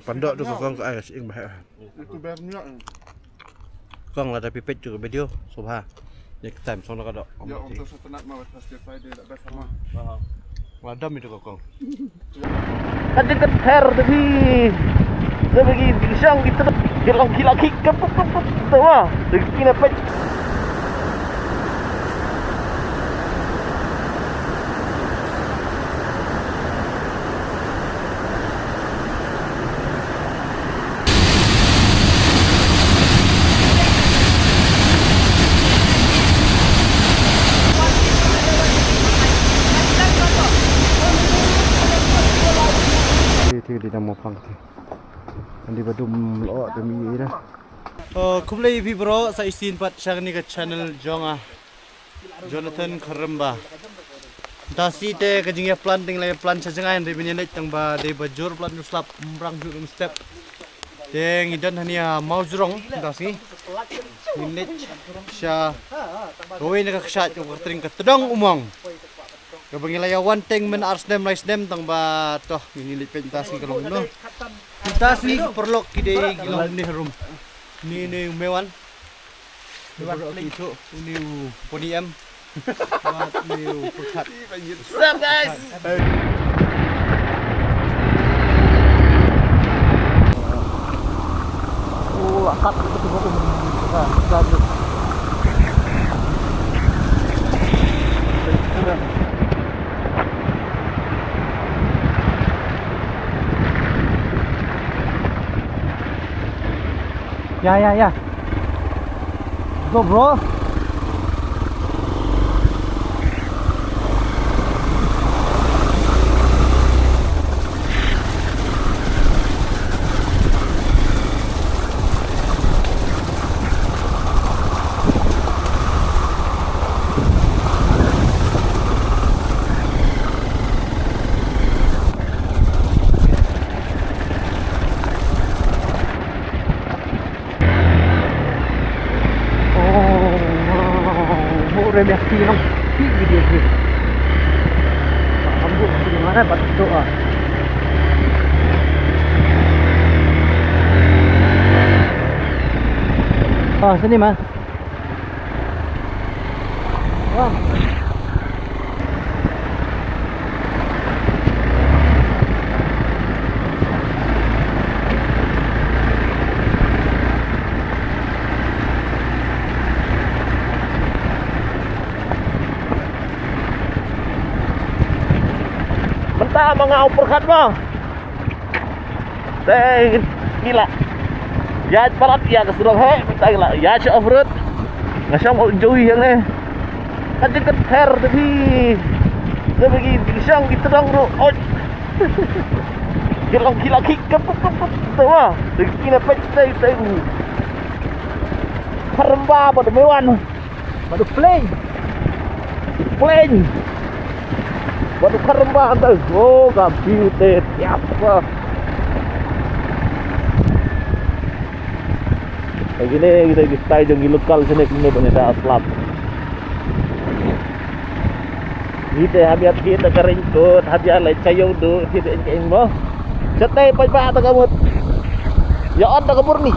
Pandok tu kong ke air sing bahaya. Itu banyak. Kong lah tapi peit juga video subha. Next time sono kadok. Ya untuk sepenat mau pasti Friday tak sama. Wadam itu kong. Ada keter tapi sebagi pisang gitu. Gila kik kepuk tu mah. Rezeki dapat. Di nama pang tu. Andi badum lo demi ida. Kumlei bi bro sa isin pat shagni ka channel jonga. Jonathan Kharamba. Dasi te ka jingya planting lai plan sajangai de binilai tang ba de bajur plan slap mrang ju step. Deng idan hania Mawjrong dasi. Minit sha. Roi na ka kshat ko tring ka Tdong U Mong. Kabangilaya one thing men ars dem rice dem tang ba toh minilit pentasi kalong no. Pentasi perlok kide gilong ni room. Ni mewan. Mewan itu ni podium. Buat ni pusat. Sup guys? Oh, akap betul betul. Ya. Go bro. Reaksi yang tinggi dia ni. Ambuk di mana batu ah. Ah sini mas. Wah. Mentah mga uppercut mo. Teng gila. Ya parat ya kesudah he, minta gila. Ya siya off-road. Ngasang mau jauh yang ni. Ada keter tapi sebagi pisang gitu dong bro. Oh. Gila kik kepuk tu mah. Rezeki dapat stay. Karamba pada mewan. Pada plane. Baru karamba tu. Oh, computer siapa? Begini kita stay jeng lokal sini kena punya dah slap. Kita habiat kita keringkut, habiat Laitkynsew tu kita engkau mo. Setay pa ta kamot. Ya on ta kabur ni.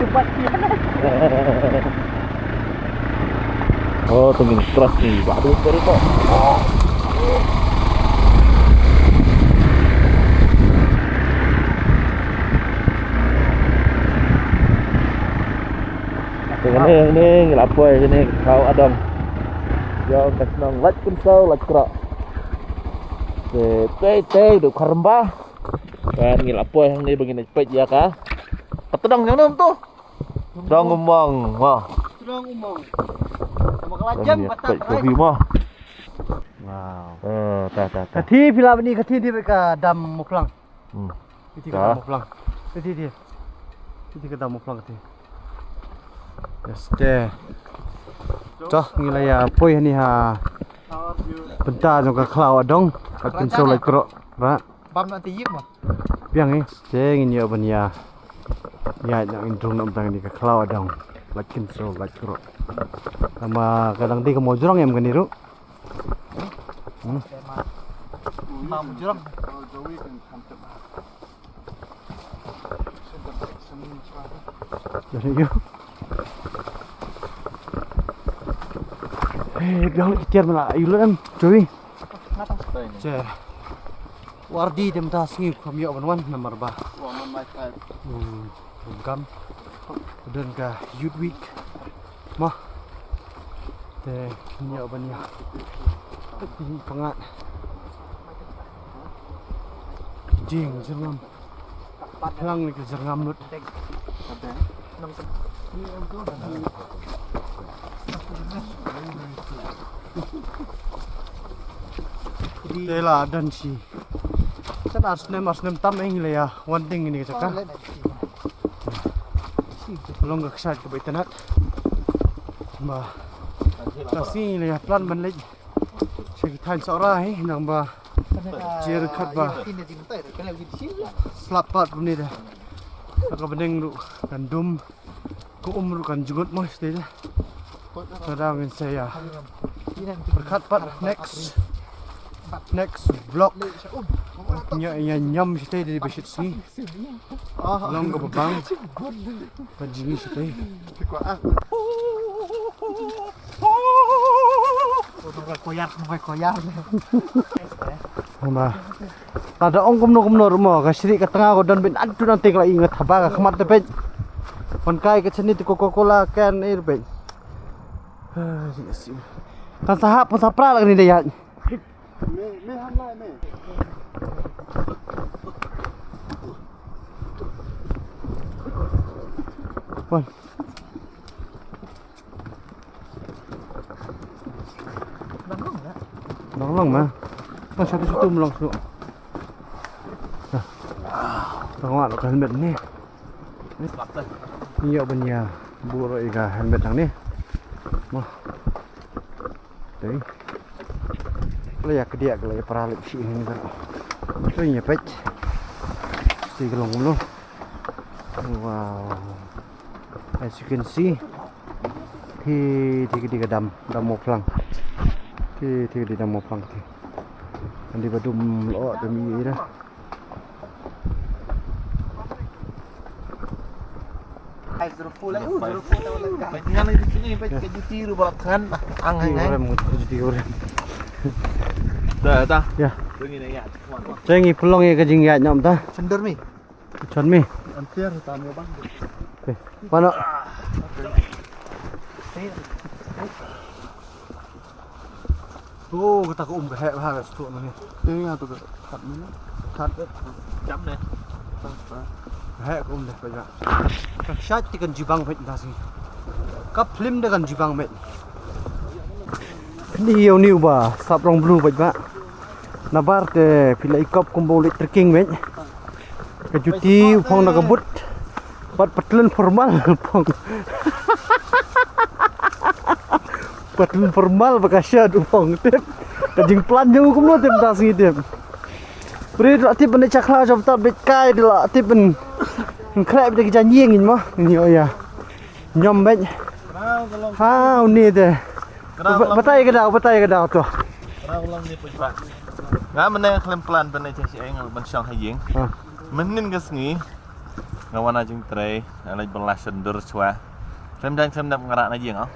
Cepat dia. Oh, tunggu keras ni. Baru kok. Ini lapoi sini kau adong. Yo kasnong Laitkynsew Laitkroh. Tei du karamba. Kan ngilapoi hang ni begini peit ya ka. Tdong yang nom tu. Tdong U Mong. Wah. Tdong U Mong. Meghalaya patah kopi mah. Wow. Ta. Kati pila ni kati dia ka dam muplang. Kati ka dam muplang. Kati dia. Kati ka dam muplang kati. Yes deh. Toh ngilaya poi ni ha. Benta jong ka klau adong. Laitkynsew Laitkroh. Ba. Bam nanti yik mah. Piang ni. Jeng ini ya bania. Ya nak indrung nak bang ni ke Klau dong. Laitkynsew Laitkroh. Sama kadang di ke Mawjrong yang bukan diru. Mawjrong. Joey can come to that. Jadi yo. Biang ikhtiar mana ayulan Joey. Je. Wardi dem ta singi kami wan nomor ba. Woman my type. Program dan ka youth week. Mah. Te kami ban ya. Tapi pengat. Jing jerngam. Pelang ni ke jerngam lut. Tela dan si. Kan asnem tam eng le ya. One thing ini cakap. Long ke side ke baitanat. Ba. Kasi le ya plan ban le. Segi thain saura he nang ba. Jer khat ba. Slap part ni dah. Agak beneng lu kan dum. Ku lu kan jugut mo stay dah. Kadang saya berkat part next vlog. Nya nyam stay dari besit sini. Long ke bang. Pajingi stay. Koyar. Hamba. Tada ong kumno rumah kasri ke tengah ko dan bin adu nanti kalau ingat haba ka khamat tepet. Kon kai ke sini tu Coca-Cola can air pe. Kan sahap pun sapra lagi ni dia. Me hamlai me. Wan. Long mà. Nó sao tôi tum long xuống. Tengok lo helmet ni. Ni yo banya buro iga helmet ang ni. Mah. Đấy. Lấy ya kedia ke lấy para lip si ni kan. Tu nya peit. Ti gelong luôn. Wow. As you can see. Thì cái đầm một lần. Thì đi đầm một lần thì. Anh đi vào đùm lọ để mi đó. Dengan di sini pakai juti rubakan angai. Dah. Ya. Begini ya. Saya ngi pelong ya ke jing ya nyom ta. Cendur mi. Chon mi. Antiar tamu bang. Okay. Mana? Oh, kita ko ke hek ha stu ni. Ini nga tu ke khat ni. Khat Chấm này. Hek ko deh ba. Ka shat ti kan jibang pet ta sini. Ka film de kan jibang met. Ni yo niu ba, sap rong blue ba. Nabar te pila ikop kumbo trekking met. Ka juti phong na kabut. Pat patlen formal phong. Patlen formal bakasya du phong tip. Kajing plan jeng hukum lo tip ta sini tip. Beri tu tip benda cakla jom tak bet kai tu lah tip ben. Krep de janji ngin mo. Ni oh ya. Nyom bet. Ha ni de. Batai ke dah tu. Rau long ni pun pak. Ngah mana klaim plan benda cak si ai ngal ban syang hayeng. Menin ke sengi. Ngawan ajeng tray, alai belas sendur chua. Klaim dan klaim dak ngarak na jeng ah.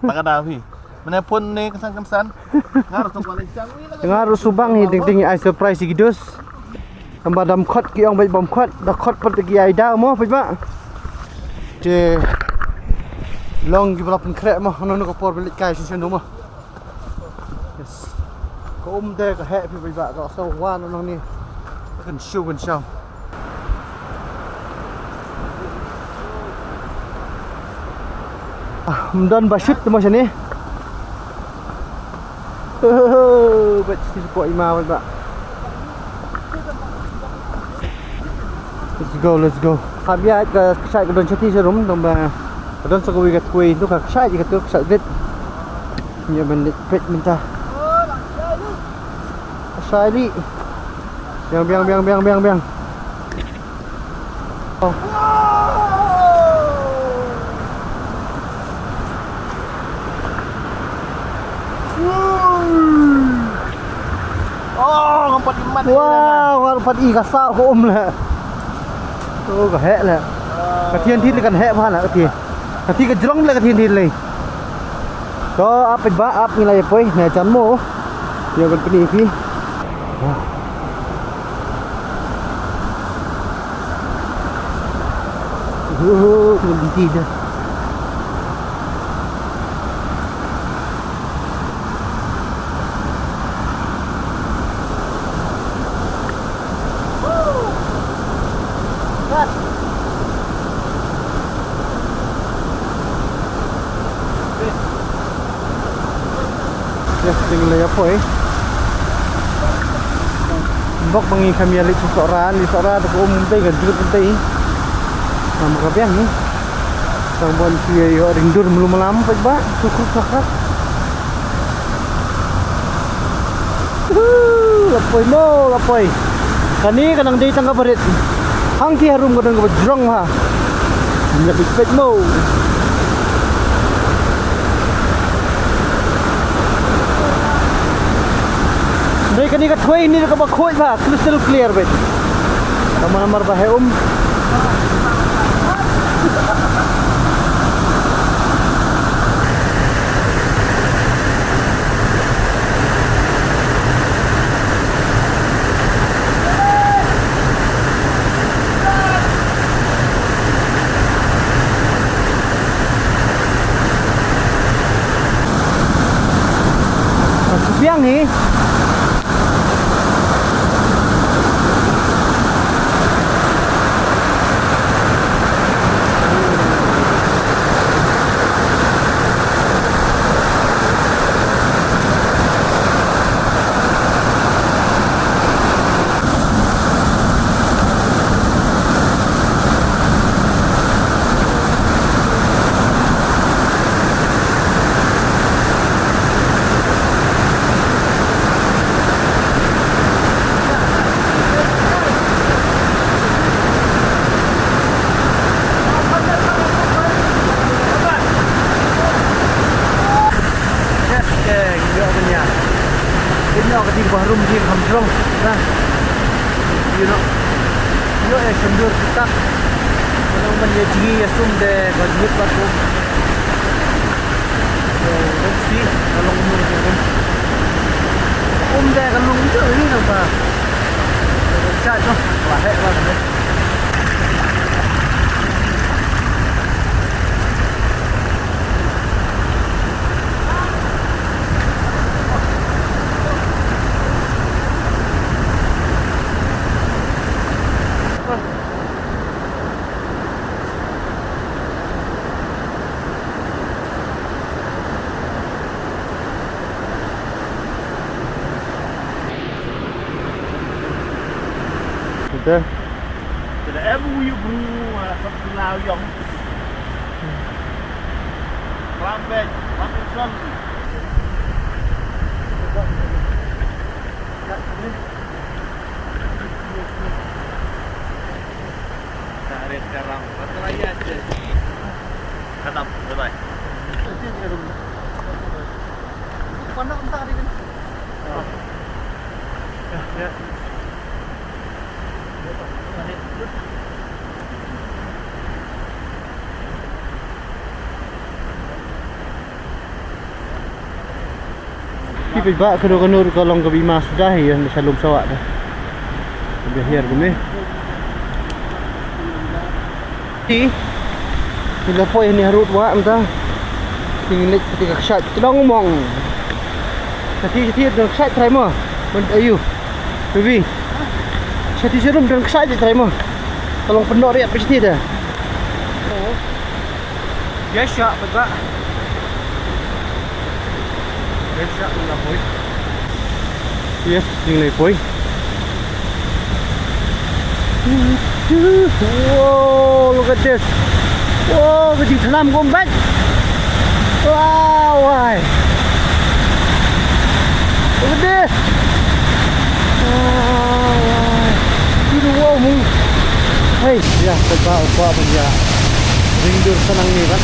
Tak ada pi. Mana pun ni kesan-kesan. Ngaruh tu paling cang ni. Ngaruh subang ni ting-ting ai surprise gidus. Tambah dam khot ki ong bai bom khot, da khot pat gi ai da mo pai ba. Je long gi bla pen krek mo, no ko por belik kai sin do mo. Yes. Ko de ka he pai ba ka so wan no ni. Kan show. Dan basyut tu macam ni. Bet si support imam ba. Let's go. Habis ke sai ke don chati serum domba. Don sakui ke kui tu ka sai ke tu sai dit. Ni ben pet minta. Sai di. Biang. Oh. rumput iman. Wow, rumput i kasar ko lah. Oh, có hẹ là. Cái thiên thít là cần hẹ vào là cái thiên. Cái thiên cái drong là cái thiên thít này. Có áp bên bá áp như này vậy, nè chắn mồ. Nhiều cần cái gì mình đi gì đây. Yes, tinggal apa bok bangi kami alik seorang di seorang tu umumnya kan juga penting. Nama kapian ni. Sambon kia yo rindur belum malam ba cukup sakrat. Lapoi. Kani kanang day tangga barit. Hang ti harum kadang Mawjrong ha. Nya big mo. Mereka ni kat khoi ni dekat khoi bah crystal clear bet. Nama-nama bahaya Siang ni baru mungkin Mawjrong nah you know sendur kita kalau menjadi ya sumde gajut batu let's see kalau umde kalau itu ini apa chat tu wah Betul. Tidak ebu you bro, satu lawyong. Lambat, makin son. Tarik sekarang, satu lagi aja. Katam, bye. Pandang entah tadi kan. Ya. Kita bawa ke kolong ke Bima sudah ya Shalom sawak dah. Biar kami. Bila poin ni harut buat entah. Tinggal ketika kesat Tdong U Mong. Jadi dah kesat try mo. Ayu. Baby. Jadi serum dan kesat je try mo. Tolong pendok dia pasti dah. Biasa betul. Biasa lah boy. Yes, tinggal boy. Whoa, look at this. Whoa, cái gì làm gom bách. Wow, why? Look at this. Wow. Ini wow mu. Hey, ya, coba apa punya. Rindur senang ni kan.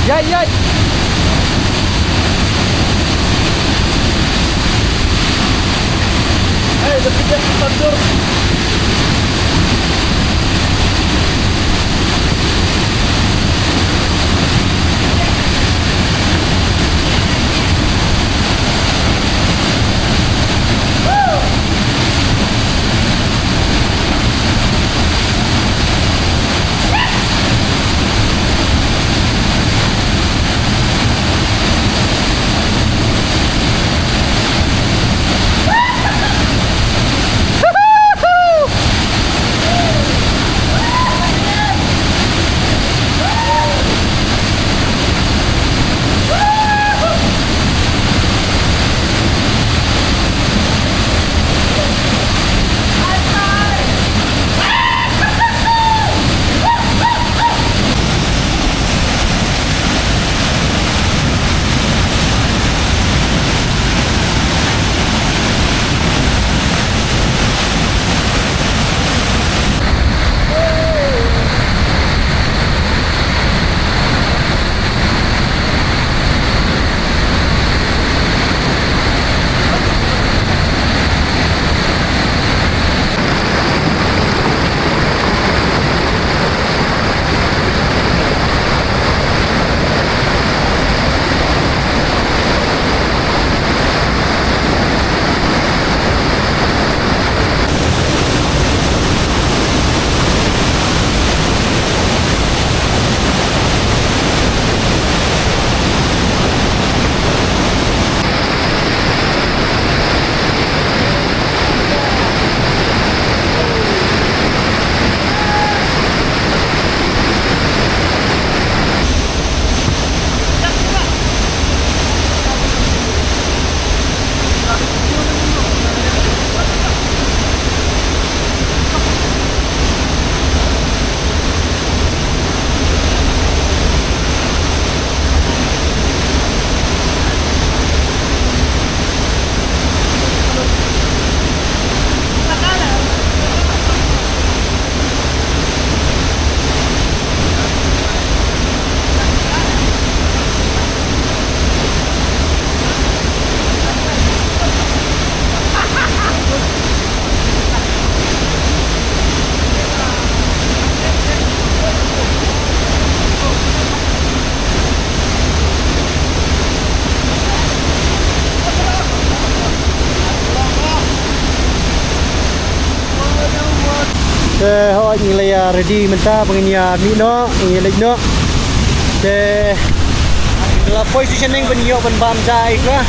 Yai yai. Hey, lebih dah pandur. Họ nhìn lại ready mình ta bằng nhà mỹ nó nhìn lại nó để là positioning bên nhiều bên bám dài quá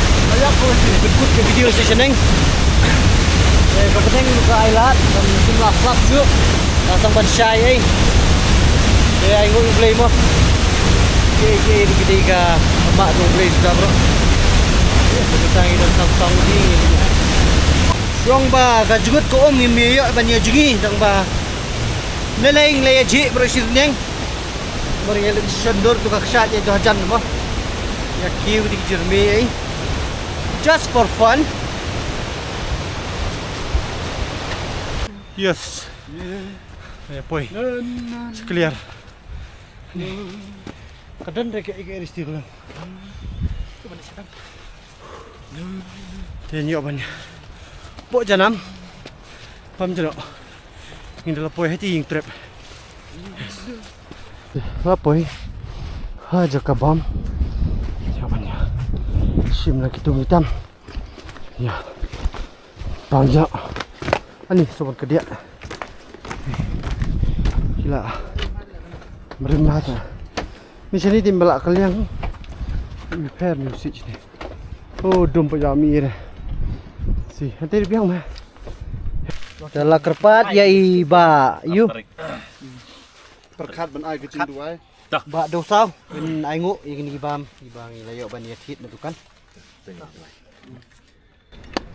good cái video positioning để có thể ngồi lại lát làm chúng là flap trước là sang bên sai ấy để anh ngồi play mà cái đi cả bạn ngồi play sudah bro kita ini dan sang di Rong ba ka jugut ko om mi yo ban ye jugi dang ba leleng le ji brosir neng bari le sandor tu ka khat ye do jan mo ya kiu di jermi ai just for fun yes ya poi clear kadan rek ke isti ko thế nhiều bạn bộ cho nắm pam cho nó nhìn là poi hết tiền trep là poi ha cho cả bom cho bạn nhá sim là cái tụi tam ya bang cho anh đi sobat ke dia gila merendah ta ni sini timbal kalian repair music ni oh dompet jami ni si nanti dia biang mah dalam kerpat ya iba yu perkat ban ai ke cing duai ba đâu sao bên ai ngộ ini ibam là yuk ban yatit tu kan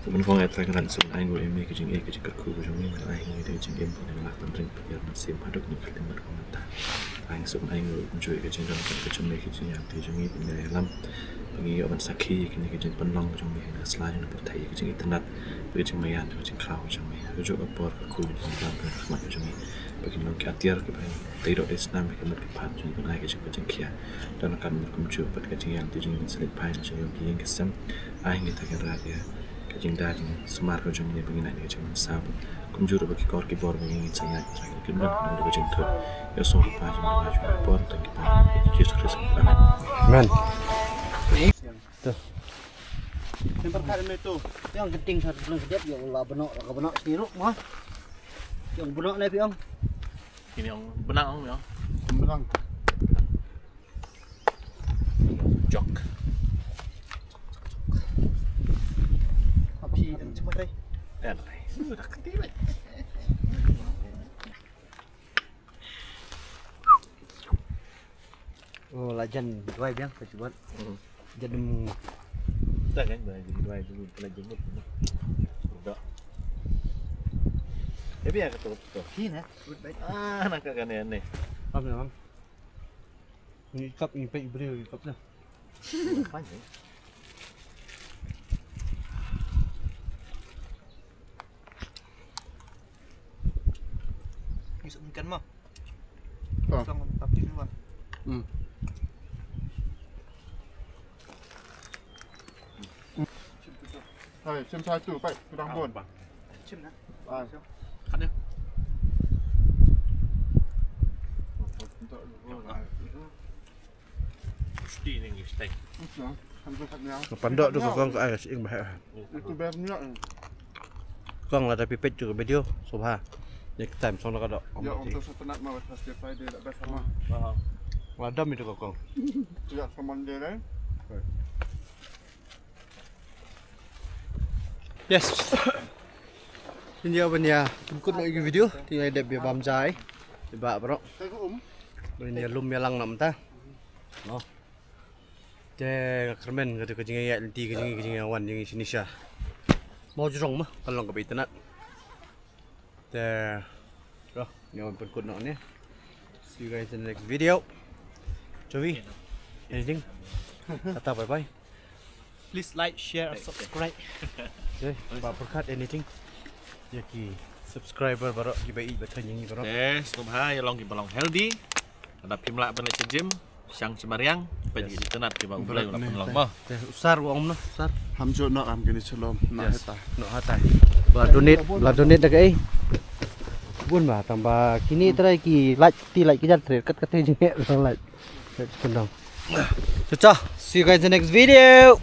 mình phong ai phải gần xuống ai ngồi em cái chuyện cái chuyện cất khu của chúng mình ai ngồi đây chuyện em còn là phần rình bây giờ mình xem phát được những cái mặt của mình ta anh xuống ai ngồi cũngជួយcái chuyện đó cái chuyện này cái chuyện nhà thì chúng mình bên này lắm bagi awan sakhi kini ke jing penlong jong mi na slai na pertai ke jing internet bagi jing mayan ke jing kraw jong mi rujuk apor ke ku jing plan ke khmat jong mi bagi long khatiar ke bagi tiro desnam ke mat ke pan jing banai ke jing khia dan akan berkumcu pat ke jing yang jing selit pai jing yang yang kesem ai ngi ta ke radia ke jing da jing smar ke jong mi bagi na ke jing sab kumjur bagi kor ke bor bagi ngi saya ke nak ke jing thot ya so pa jing ba jing por ta ke pa Jesus Christ amen Men. Yang perkara itu, yang genting satu bulan kedap, ya Allah benak siruk mah. Yang benak lagi yang. Ini yang benang ya. Benang. Jok. Api yang cepat deh. Elai. Sudah ketiba. Oh, lajan dua biang kecuali. Jadi Tak kan dah jadi dua dulu kena jemput. Sudah. Biar kata betul. Kini, good baik. Nak kan ni. Apa bang? Ini cup ini pek beri cup dah. Panjang. Ini ikan mah. Ah. Sang tapi dulu. Hai, xem sai tu, baik, kurang pun. Cim nak. Ah, Kat dia. untuk Mesti ni steak. Usah, sampai kat ni. Pandok tu kong ke air sing bahaya. Itu biar minyak. Kong lah tapi pet juga video sobha. Next time sono kadok. Ya, untuk sepenat mah pasti Friday tak best sama. Ladam itu kong. Ya, sama dia kan. Yes. Ini apa ni ya? Ikut nak ikut video. Tinggal ada biar bam jai. Tiba bro. Saya ke Ini lum yalang nam ta. No. Te kermen kata kejing ayat nanti kejing awan yang sini sya. Mawjrong mah kalau ke internet. Te roh ni orang pun nak ni. See you guys in the next video. Jovi. Anything? Kata bye bye. Please like, share, and subscribe. Okay, Pak Perkat anything? Jadi subscriber baru kita eat betul yang ini baru. Semoga ya long balong healthy. Ada pimla balik ke gym, siang cemariang, pergi di tenat ke bawah mulai ulang long bah. Usar uang no, usar. Hamjo nak am gini selom, nak heta. No hatai. Belah donate dah ke? Bun bah tambah kini terai ki like ki jat kat kata je orang like. Let's go down. See you guys in the next video.